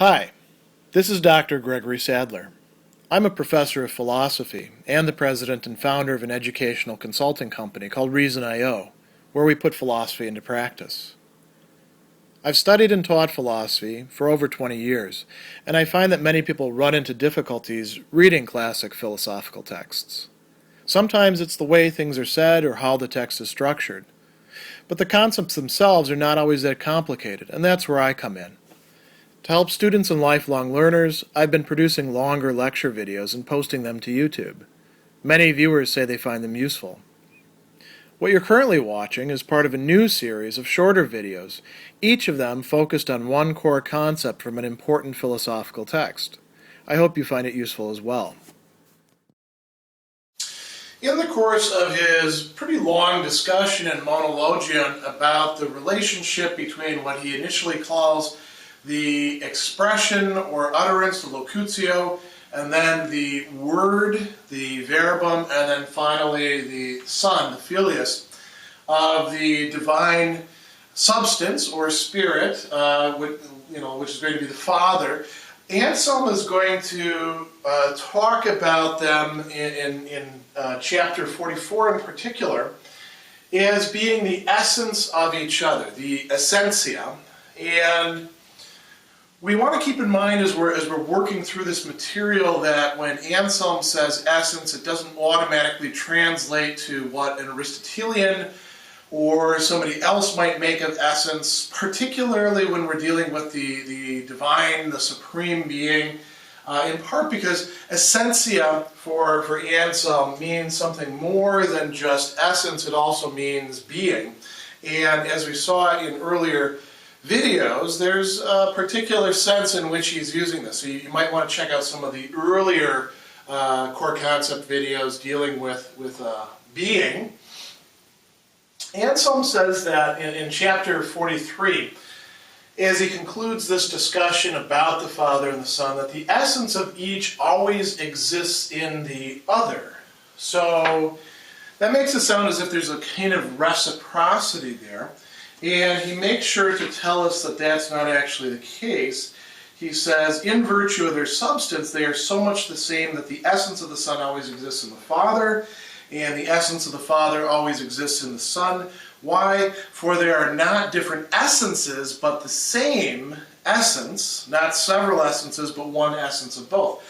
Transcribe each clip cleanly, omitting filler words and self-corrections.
Hi, this is Dr. Gregory Sadler. I'm a professor of philosophy and the president and founder of an educational consulting company called Reason.io, where we put philosophy into practice. I've studied and taught philosophy for over 20 years, and I find that many people run into difficulties reading classic philosophical texts. Sometimes it's the way things are said or how the text is structured. But the concepts themselves are not always that complicated, and that's where I come in. To help students and lifelong learners, I've been producing longer lecture videos and posting them to YouTube. Many viewers say they find them useful. What you're currently watching is part of a new series of shorter videos, each of them focused on one core concept from an important philosophical text. I hope you find it useful as well. In the course of his pretty long discussion in Monologion about the relationship between what he initially calls the expression or utterance, the locutio, and then the word, the verbum, and then finally the son, the filius, of the divine substance or spirit, which is going to be the Father. Anselm is going to talk about them in chapter 44 in particular as being the essence of each other, the essentia. And we want to keep in mind as we're working through this material that when Anselm says essence, it doesn't automatically translate to what an Aristotelian or somebody else might make of essence, particularly when we're dealing with the divine, the supreme being, in part because essentia for Anselm means something more than just essence. It also means being. And as we saw in earlier videos, there's a particular sense in which he's using this. So you might want to check out some of the earlier core concept videos dealing with being. Anselm says that in chapter 43, as he concludes this discussion about the Father and the Son, that the essence of each always exists in the other. So that makes it sound as if there's a kind of reciprocity there. And he makes sure to tell us that that's not actually the case. He says, in virtue of their substance, they are so much the same that the essence of the Son always exists in the Father, and the essence of the Father always exists in the Son. Why? For there are not different essences, but the same essence, not several essences, but one essence of both.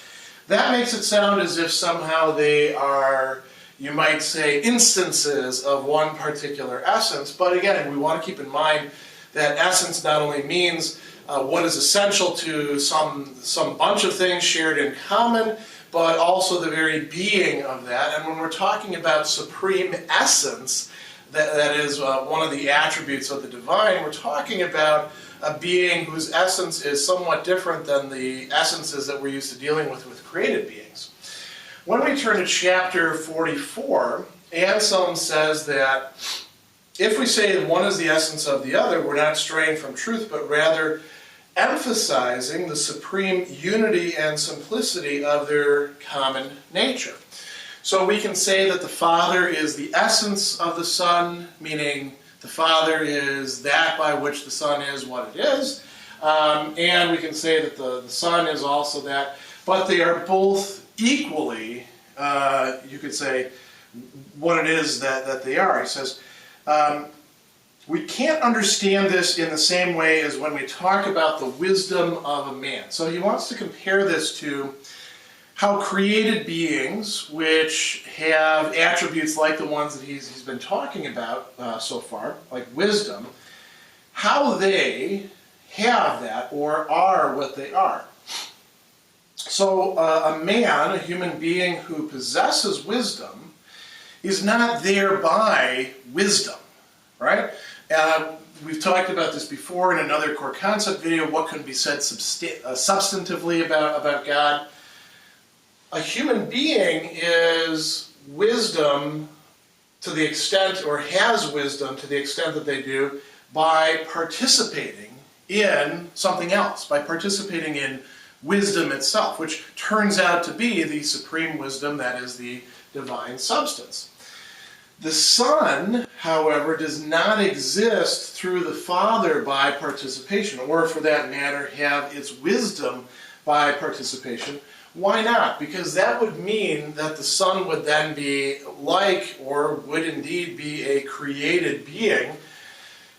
That makes it sound as if somehow they are, you might say, instances of one particular essence. But again, we want to keep in mind that essence not only means what is essential to some bunch of things shared in common, but also the very being of that. And when we're talking about supreme essence, that is one of the attributes of the divine, we're talking about a being whose essence is somewhat different than the essences that we're used to dealing with created beings. When we turn to chapter 44, Anselm says that if we say that one is the essence of the other, we're not straying from truth, but rather emphasizing the supreme unity and simplicity of their common nature. So we can say that the Father is the essence of the Son, meaning the Father is that by which the Son is what it is, and we can say that the Son is also that, but they are both equally, you could say, what it is that they are. He says, we can't understand this in the same way as when we talk about the wisdom of a man. So he wants to compare this to how created beings, which have attributes like the ones that he's been talking about so far, like wisdom, how they have that or are what they are. So a man, a human being who possesses wisdom, is not thereby wisdom, right? We've talked about this before in another core concept video, what can be said substantively about God. A human being is wisdom to the extent, or has wisdom to the extent that they do, by participating in something else, by participating in wisdom itself, which turns out to be the supreme wisdom that is the divine substance. The Son, however, does not exist through the Father by participation, or for that matter, have its wisdom by participation. Why not? Because that would mean that the Son would then be like, or would indeed be, a created being,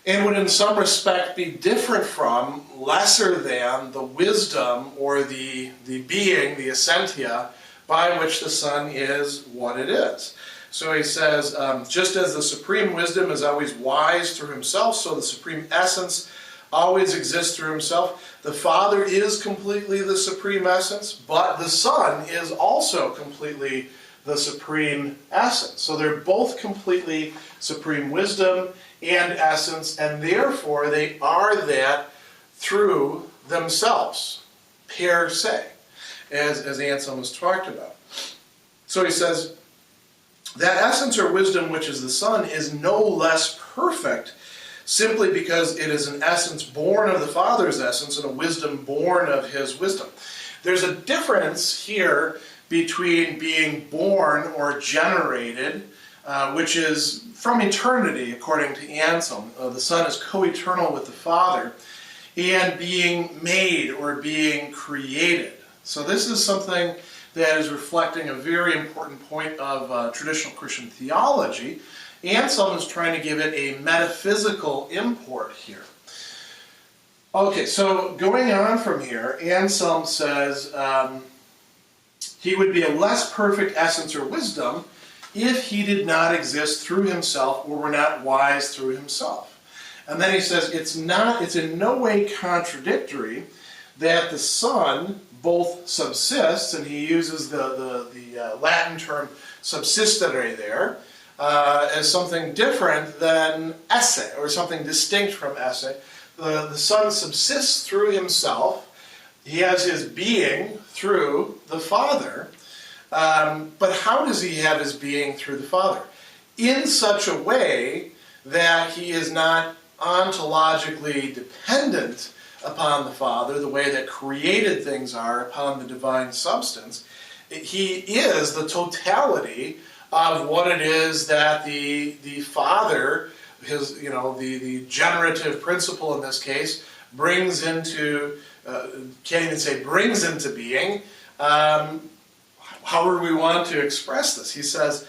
and would in some respect be different from, lesser than, the wisdom or the being, the essentia, by which the Son is what it is. So he says, just as the supreme wisdom is always wise through himself, so the supreme essence always exists through himself. The Father is completely the supreme essence, but the Son is also completely the supreme essence. So they're both completely supreme wisdom and essence, and therefore they are that through themselves, per se, as Anselm has talked about. So he says, that essence or wisdom which is the Son is no less perfect simply because it is an essence born of the Father's essence and a wisdom born of his wisdom. There's a difference here between being born or generated, which is from eternity, according to Anselm. The Son is co-eternal with the Father, and being made or being created. So this is something that is reflecting a very important point of traditional Christian theology. Anselm is trying to give it a metaphysical import here. Okay, so going on from here, Anselm says he would be a less perfect essence or wisdom if he did not exist through himself or were not wise through himself. And then he says it's in no way contradictory that the Son both subsists, and he uses the Latin term subsistere there, as something different than esse, or something distinct from esse. The Son subsists through himself. He has his being through the Father. But how does he have his being through the Father? In such a way that he is not ontologically dependent upon the Father, the way that created things are upon the divine substance. He is the totality of what it is that the Father, the generative principle in this case, brings into, can't even say brings into being, however we want to express this. He says,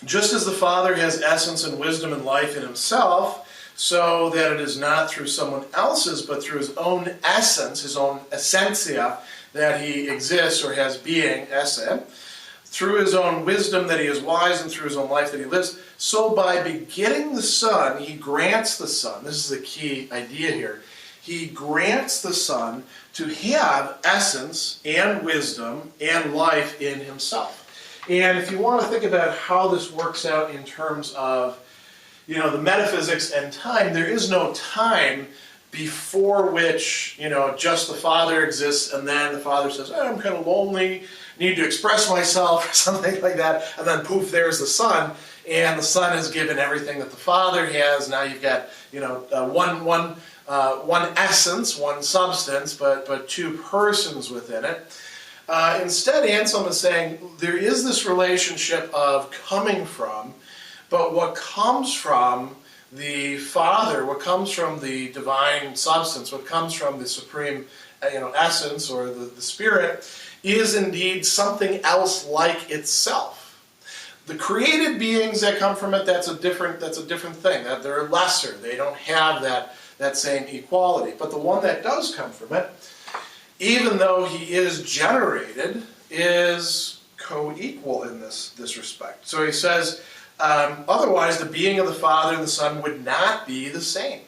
just as the Father has essence and wisdom and life in himself, so that it is not through someone else's, but through his own essence, his own essentia, that he exists or has being, esse, through his own wisdom that he is wise, and through his own life that he lives. So by begetting the Son, he grants the Son, this is the key idea here, he grants the Son to have essence and wisdom and life in himself. And if you want to think about how this works out in terms of the metaphysics and time, there is no time before which, just the Father exists, and then the Father says, I'm kind of lonely, need to express myself, or something like that, and then poof, there's the Son, and the Son has given everything that the Father has. Now you've got, one essence, one substance, but two persons within it. Instead, Anselm is saying there is this relationship of coming from, but what comes from the Father, what comes from the divine substance, what comes from the supreme essence or the Spirit, is indeed something else like itself. The created beings that come from it, that's a different thing. That they're lesser. They don't have that same equality. But the one that does come from it, even though he is generated, is co-equal in this respect. So he says, otherwise the being of the Father and the Son would not be the same.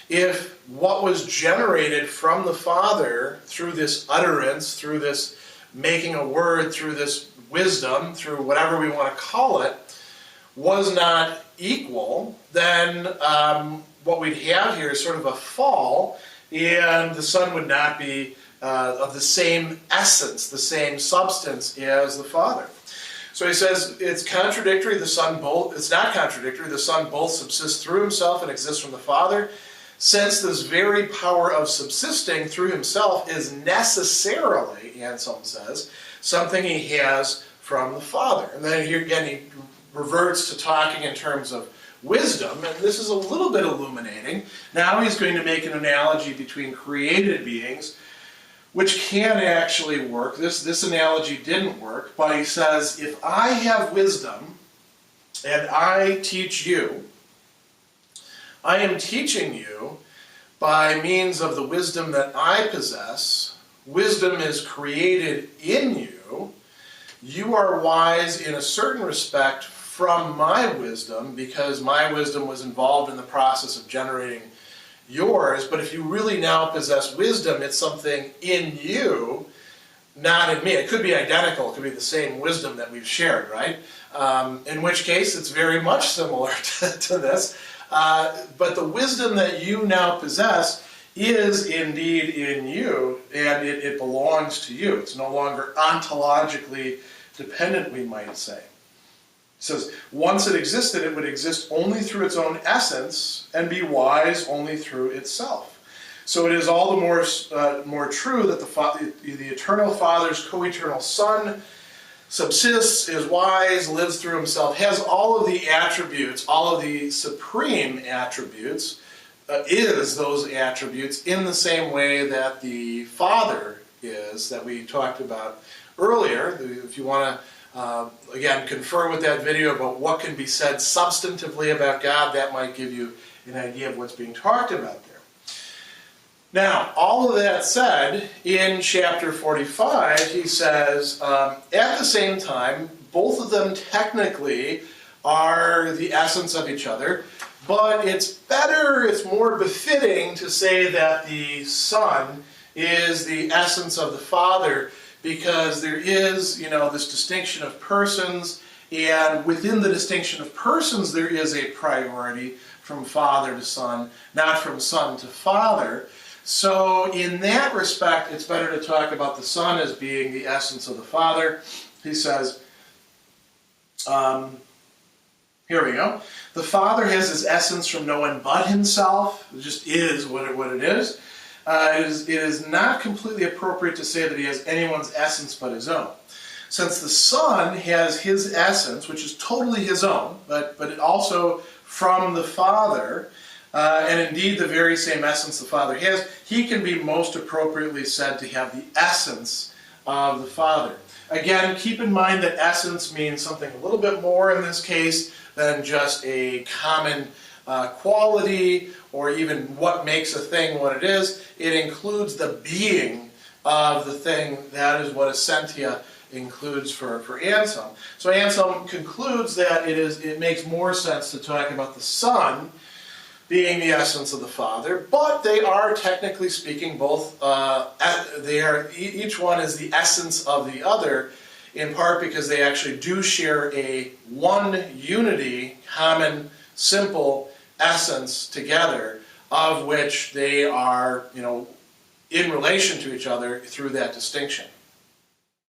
If what was generated from the Father through this utterance, through this making a word, through this wisdom, through whatever we want to call it, was not equal, then what we'd have here is sort of a fall, and the Son would not be of the same essence, the same substance as the Father. So he says it's contradictory. It's not contradictory. The Son both subsists through himself and exists from the Father, since this very power of subsisting through himself is necessarily, Anselm says, something he has from the Father. And then here again he reverts to talking in terms of wisdom, and this is a little bit illuminating. Now he's going to make an analogy between created beings, which can actually work. This analogy didn't work, but he says, if I have wisdom and I teach you, I am teaching you by means of the wisdom that I possess. Wisdom is created in you. You are wise in a certain respect from my wisdom, because my wisdom was involved in the process of generating yours. But if you really now possess wisdom, it's something in you, not in me. It could be identical. It could be the same wisdom that we've shared, right? In which case, it's very much similar to this. But the wisdom that you now possess is indeed in you, and it belongs to you. It's no longer ontologically dependent, we might say. It says, once it existed, it would exist only through its own essence and be wise only through itself. So it is all the more true that the eternal Father's co-eternal Son subsists, is wise, lives through himself, has all of the attributes, all of the supreme attributes, is those attributes in the same way that the Father is, that we talked about earlier. If you want to again, confer with that video about what can be said substantively about God, that might give you an idea of what's being talked about there. Now, all of that said, in chapter 45, he says, at the same time, both of them technically are the essence of each other, but it's better, it's more befitting to say that the Son is the essence of the Father, because there is, this distinction of persons, and within the distinction of persons there is a priority from Father to Son, not from Son to Father. So in that respect, it's better to talk about the Son as being the essence of the Father. He says, here we go. The Father has his essence from no one but himself. It just is what it is. It is not completely appropriate to say that he has anyone's essence but his own. Since the Son has his essence, which is totally his own, but it also from the Father, and indeed the very same essence the Father has, he can be most appropriately said to have the essence of the Father. Again, keep in mind that essence means something a little bit more in this case than just a common quality, or even what makes a thing what it is. It includes the being of the thing. That is what essentia includes for Anselm. So Anselm concludes that it makes more sense to talk about the Son being the essence of the Father, but they are, technically speaking, both, each one is the essence of the other, in part because they actually do share a one unity, common, simple essence together, of which they are, in relation to each other through that distinction.